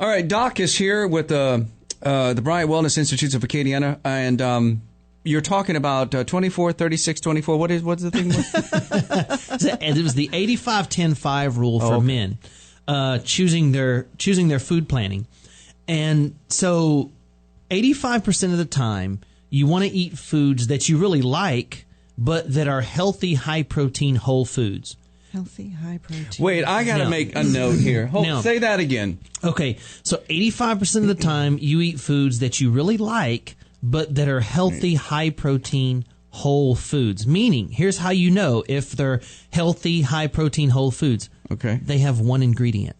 All right, Doc is here with the Bryant Wellness Institutes of Acadiana, and you're talking about 24, 36, 24. What's the thing? It was the 85-10-5 rule for men, choosing their food planning. And so 85% of the time, you want to eat foods that you really like, but that are healthy, high-protein whole foods. Healthy, high-protein. Wait, I got to make a note here. Say that again. Okay, so 85% of the time, you eat foods that you really like, but that are healthy, high-protein whole foods. Meaning, here's how you know if they're healthy, high-protein whole foods. Okay. They have one ingredient.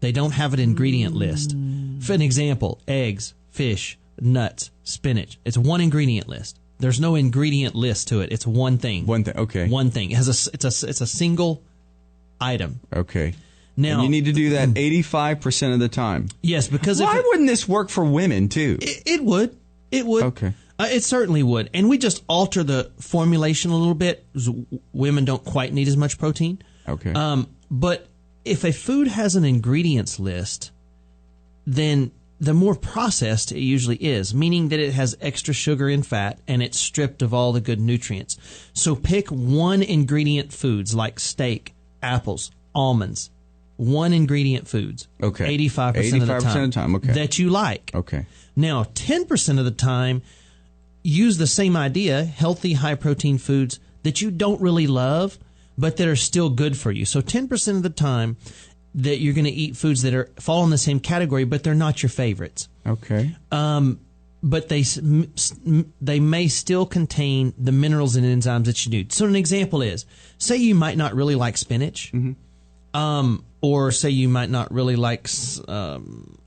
They don't have an ingredient list. For an example, eggs, fish, nuts, spinach. It's one ingredient list. There's no ingredient list to it. It's one thing. One thing. Okay. One thing. It's a single item. Okay. Now, and you need to do that 85% of the time. Yes, because why wouldn't this work for women too? It would. It would. Okay. It certainly would. And we just alter the formulation a little bit. Women don't quite need as much protein. Okay. But if a food has an ingredients list, then the more processed it usually is, meaning that it has extra sugar and fat and it's stripped of all the good nutrients. So pick one ingredient foods like steak, apples, almonds, one ingredient foods. Okay. 85% of the time. Okay. That you like. Okay. Now, 10% of the time, use the same idea, healthy, high-protein foods that you don't really love, but that are still good for you. So 10% of the time that you're going to eat foods that fall in the same category, but they're not your favorites. Okay. But they may still contain the minerals and enzymes that you need. So an example is, say you might not really like spinach, or say you might not really like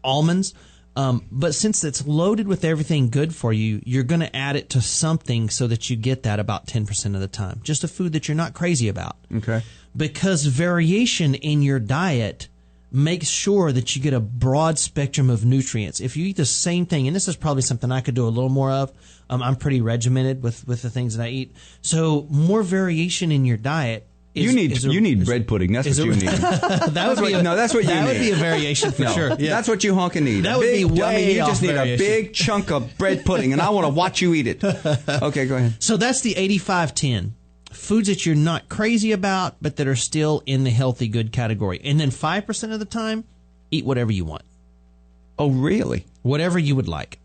almonds, but since it's loaded with everything good for you, you're going to add it to something so that you get that about 10% of the time. Just a food that you're not crazy about. Okay. Because variation in your diet makes sure that you get a broad spectrum of nutrients. If you eat the same thing, and this is probably something I could do a little more of, I'm pretty regimented with the things that I eat. So more variation in your diet. You need bread pudding. That's what you need. That's what you need. That would be a variation for sure. Yeah. That's what you honking need. That would be way You off just need variation. a big chunk of bread pudding, and I want to watch you eat it. Okay, go ahead. So that's the 85-10. Foods that you're not crazy about, but that are still in the healthy, good category. And then 5% of the time, eat whatever you want. Oh, really? Whatever you would like.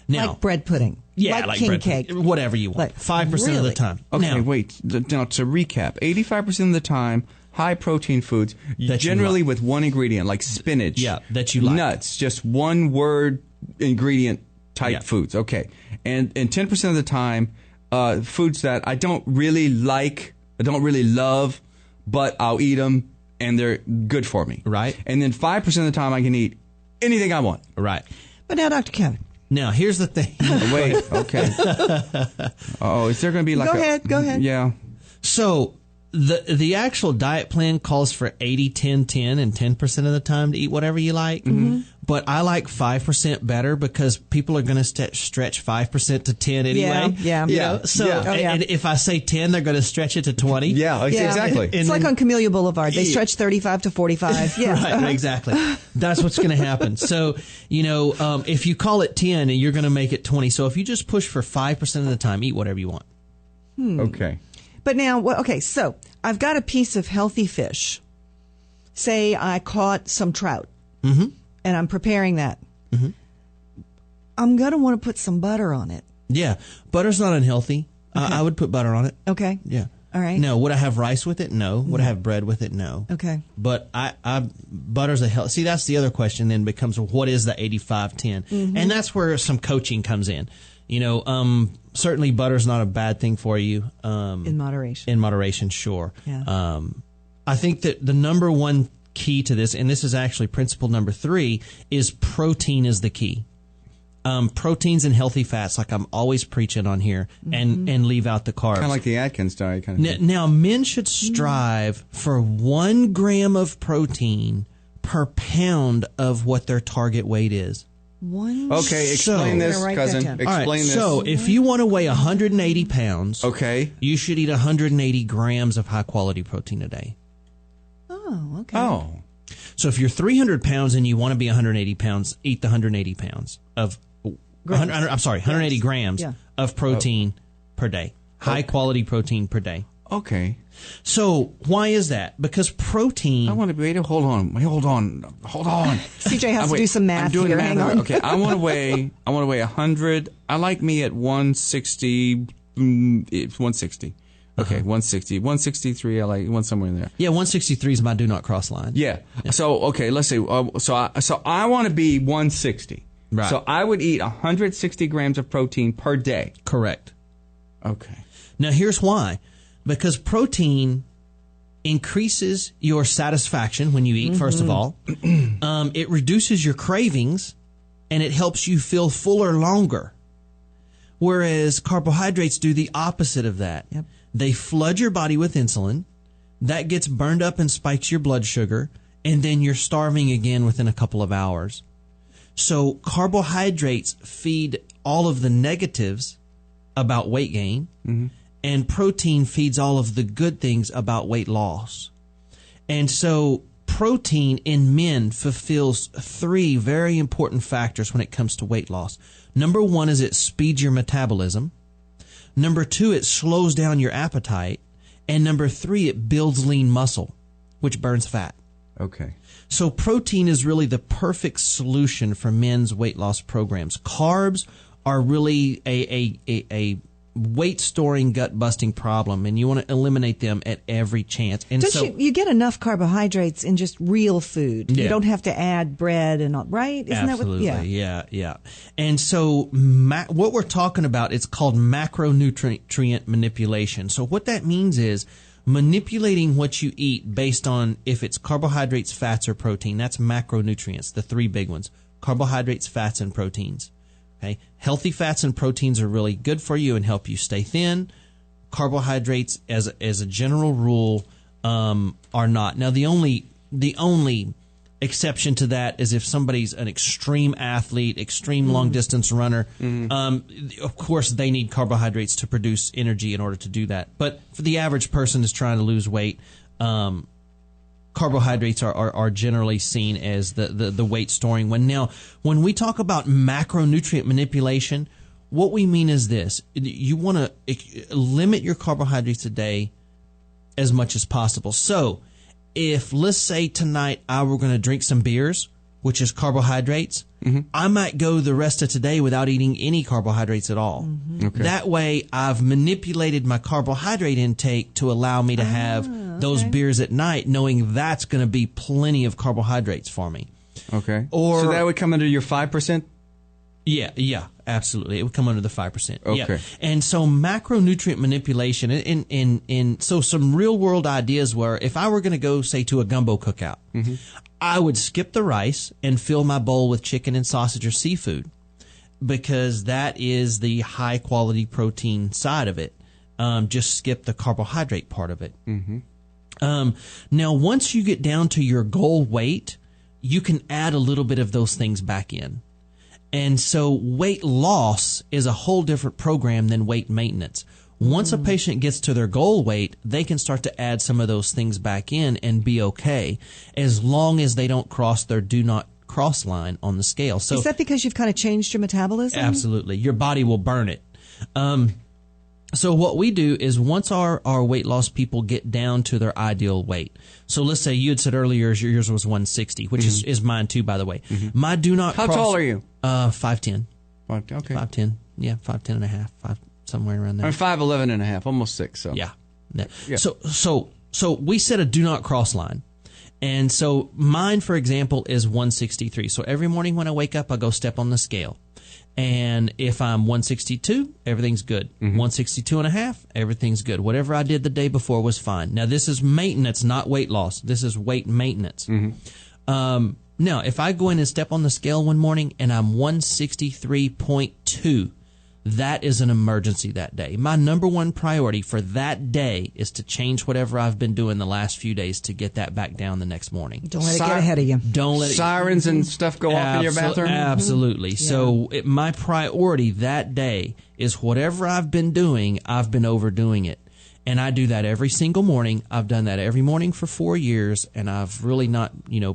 Now, like bread pudding. Yeah, like king bread cake. pudding. Whatever you want. 5% of the time. Okay, now, wait. Now, to recap, 85% of the time, high-protein foods, that generally with one ingredient, like spinach. Yeah, that you like. Nuts, just one-word ingredient type foods. Okay. And 10% of the time, foods that I don't really like, I don't really love, but I'll eat them, and they're good for me. Right. And then 5% of the time, I can eat anything I want. Right. But now, Dr. Kevin. Now, here's the thing. Wait, okay. Oh, is there going to be like Go ahead. Yeah. So, the actual diet plan calls for 80-10-10 and 10% of the time to eat whatever you like. Mm-hmm. But I like 5% better because people are going to stretch 5% to 10 anyway. Yeah. You know? So, and if I say 10, they're going to stretch it to 20. Yeah, exactly. It's like on Camellia Boulevard. They stretch 35 to 45. Yeah. Right, exactly. That's what's going to happen. So, if you call it 10, you're going to make it 20. So if you just push for 5% of the time, eat whatever you want. Okay. But now, so I've got a piece of healthy fish. Say I caught some trout. Mm-hmm. And I'm preparing that. Mm-hmm. I'm going to want to put some butter on it. Yeah. Butter's not unhealthy. Okay. I would put butter on it. Okay. Yeah. All right. No. Would I have rice with it? No. Would I have bread with it? No. Okay. But butter's a health. See, that's the other question then becomes, what is the 85-10? Mm-hmm. And that's where some coaching comes in. Certainly butter's not a bad thing for you. In moderation. In moderation, sure. Yeah. I think that the number one key to this, and this is actually principle number 3, is protein is the key. Proteins and healthy fats, like I'm always preaching on here, and leave out the carbs. Kind of like the Atkins diet. Now, men should strive for 1 gram of protein per pound of what their target weight is. Okay, explain this, cousin. Explain this. So, if you want to weigh 180 pounds, you should eat 180 grams of high-quality protein a day. Oh, okay. Oh. So if you're 300 pounds and you want to be 180 pounds, eat the 180 pounds of 180 grams of protein per day. High quality protein per day. Okay. So why is that? Because protein. I want to wait. Hold on. CJ has to do some math. I'm doing here. math. Hang on. Okay. I want to weigh 100. I like me at 160. It's 160. Okay, 160. 163, I like one somewhere in there. Yeah, 163 is my do not cross line. Yeah. So, okay, let's see. So I want to be 160. Right. So I would eat 160 grams of protein per day. Correct. Okay. Now, here's why. Because protein increases your satisfaction when you eat, first of all. It reduces your cravings, and it helps you feel fuller longer. Whereas carbohydrates do the opposite of that. Yep. They flood your body with insulin. That gets burned up and spikes your blood sugar, and then you're starving again within a couple of hours. So carbohydrates feed all of the negatives about weight gain, and protein feeds all of the good things about weight loss. And so protein in men fulfills three very important factors when it comes to weight loss. Number one is it speeds your metabolism. Number two, it slows down your appetite. And number three, it builds lean muscle, which burns fat. Okay. So protein is really the perfect solution for men's weight loss programs. Carbs are really a weight-storing, gut-busting problem, and you want to eliminate them at every chance. And You get enough carbohydrates in just real food. Yeah. You don't have to add bread and all, right? Isn't absolutely, that what? yeah. And so what we're talking about, it's called macronutrient manipulation. So what that means is manipulating what you eat based on if it's carbohydrates, fats, or protein. That's macronutrients, the three big ones: carbohydrates, fats, and proteins. Okay? Healthy fats and proteins are really good for you and help you stay thin. Carbohydrates, as a general rule, are not. Now, the only exception to that is if somebody's an extreme athlete, extreme long distance runner. Of course, they need carbohydrates to produce energy in order to do that. But for the average person who's trying to lose weight, carbohydrates are generally seen as the weight storing one. Now, when we talk about macronutrient manipulation, what we mean is this: you want to limit your carbohydrates a day as much as possible. So if, let's say tonight I were going to drink some beers, which is carbohydrates, I might go the rest of today without eating any carbohydrates at all. Okay. That way I've manipulated my carbohydrate intake to allow me to have those beers at night, knowing that's going to be plenty of carbohydrates for me. Okay. So that would come under your 5%? Yeah, absolutely. It would come under the 5%. Okay. Yeah. And so macronutrient manipulation, and so some real world ideas were, if I were going to go, say, to a gumbo cookout, I would skip the rice and fill my bowl with chicken and sausage or seafood, because that is the high quality protein side of it. Just skip the carbohydrate part of it. Now, once you get down to your goal weight, you can add a little bit of those things back in. And so weight loss is a whole different program than weight maintenance. Once a patient gets to their goal weight, they can start to add some of those things back in and be okay, as long as they don't cross their do not cross line on the scale. So Is that because you've kind of changed your metabolism? Absolutely. Your body will burn it. So what we do is, once our weight loss people get down to their ideal weight. So let's say you had said earlier yours was 160, which is mine too, by the way. My do not How cross. tall are you? 5'10". Okay. 5'10". Yeah, 5'10 and a half, somewhere around there. I'm 5'11 and a half, almost 6. So Yeah. Yeah. So we set a do not cross line. And so mine, for example, is 163. So every morning when I wake up, I go step on the scale. And if I'm 162, everything's good. 162 and a half, everything's good. Whatever I did the day before was fine. Now, this is maintenance, not weight loss. This is weight maintenance. Now, if I go in and step on the scale one morning and I'm 163.2, that is an emergency that day. My number one priority for that day is to change whatever I've been doing the last few days to get that back down the next morning. Don't let it get ahead of you. Don't let it. Sirens and stuff go off in your bathroom? Absolutely. So my priority that day is whatever I've been doing, I've been overdoing it. And I do that every single morning. I've done that every morning for 4 years, and I've really not,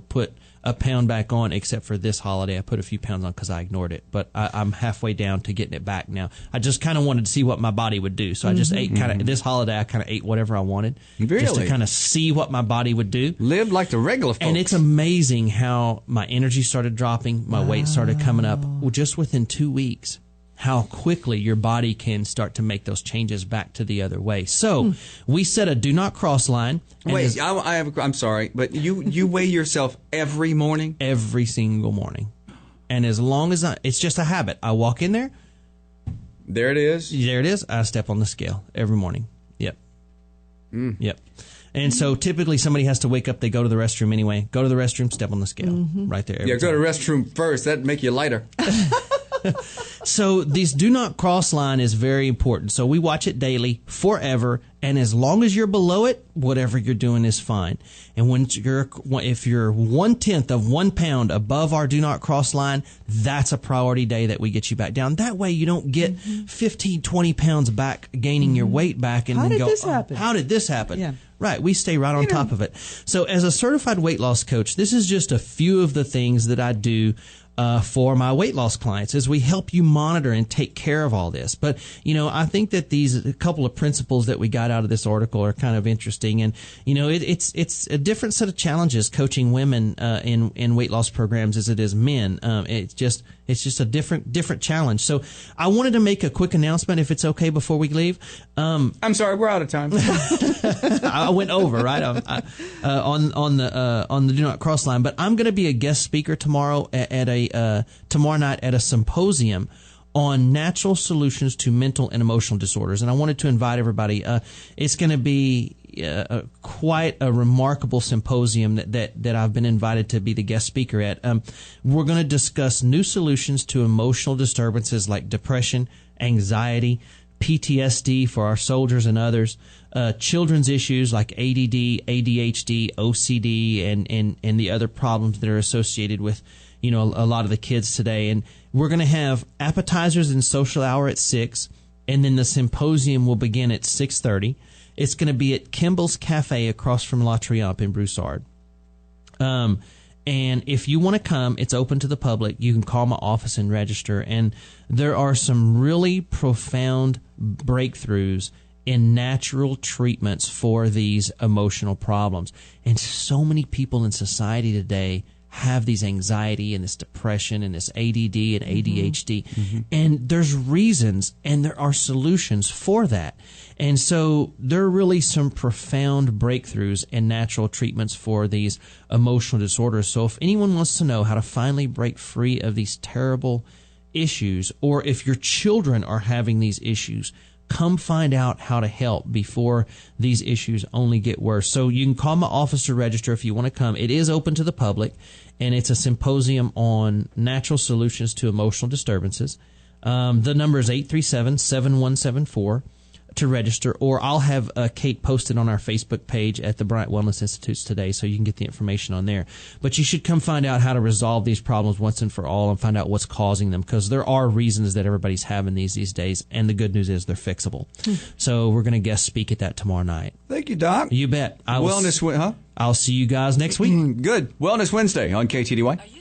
put a pound back on, except for this holiday. I put a few pounds on because I ignored it, but I'm halfway down to getting it back now. I just kind of wanted to see what my body would do. So I just ate this holiday, I kind of ate whatever I wanted. Really? Just to kind of see what my body would do. Live like the regular folks. And it's amazing how my energy started dropping, my weight started coming up just within 2 weeks. How quickly your body can start to make those changes back to the other way. So we set a do not cross line. Wait, I'm sorry, but you weigh yourself every morning? Every single morning. And as long as it's just a habit. I walk in there. There it is. There it is. I step on the scale every morning. Yep. Yep. And so typically somebody has to wake up, they go to the restroom anyway. Go to the restroom, step on the scale. Right there. Yeah, go to the restroom first. That'd make you lighter. So this do not cross line is very important. So we watch it daily, forever, and as long as you're below it, whatever you're doing is fine. And if you're 1/10 of 1 pound above our do not cross line, that's a priority day that we get you back down. That way you don't get 15, 20 pounds back, gaining your weight back, and How then did this happen? How did this happen? Yeah. Right, we stay right on top of it. So as a certified weight loss coach, this is just a few of the things that I do for my weight loss clients as we help you monitor and take care of all this. But, I think that a couple of principles that we got out of this article are kind of interesting. And, it's a different set of challenges coaching women in weight loss programs as it is men. It's just a different challenge. So I wanted to make a quick announcement, if it's okay, before we leave. I'm sorry, we're out of time. I went over right on the do not cross line, but I'm going to be a guest speaker tomorrow tomorrow night at a symposium on natural solutions to mental and emotional disorders, and I wanted to invite everybody. It's going to be quite a remarkable symposium that I've been invited to be the guest speaker at. We're going to discuss new solutions to emotional disturbances like depression, anxiety, PTSD for our soldiers and others, children's issues like ADD, ADHD, OCD, and the other problems that are associated with a lot of the kids today. And we're going to have appetizers and social hour at 6, and then the symposium will begin at 6:30. It's going to be at Kimball's Cafe across from La Triomphe in Broussard. And if you want to come, it's open to the public. You can call my office and register. And there are some really profound breakthroughs in natural treatments for these emotional problems. And so many people in society today have these anxiety and this depression and this ADD and ADHD. And there's reasons and there are solutions for that. And so there are really some profound breakthroughs in natural treatments for these emotional disorders. So if anyone wants to know how to finally break free of these terrible issues, or if your children are having these issues, come find out how to help before these issues only get worse. So you can call my office to register if you want to come. It is open to the public, and it's a symposium on natural solutions to emotional disturbances. The number is 837-7174 to register, or I'll have Kate posted on our Facebook page at the Bryant Wellness Institutes today, so you can get the information on there. But you should come find out how to resolve these problems once and for all and find out what's causing them, because there are reasons that everybody's having these days, and the good news is they're fixable. So we're going to guest speak at that tomorrow night. Thank you, Doc. You bet. Wellness, huh? I'll see you guys next week. Good. Wellness Wednesday on KTDY.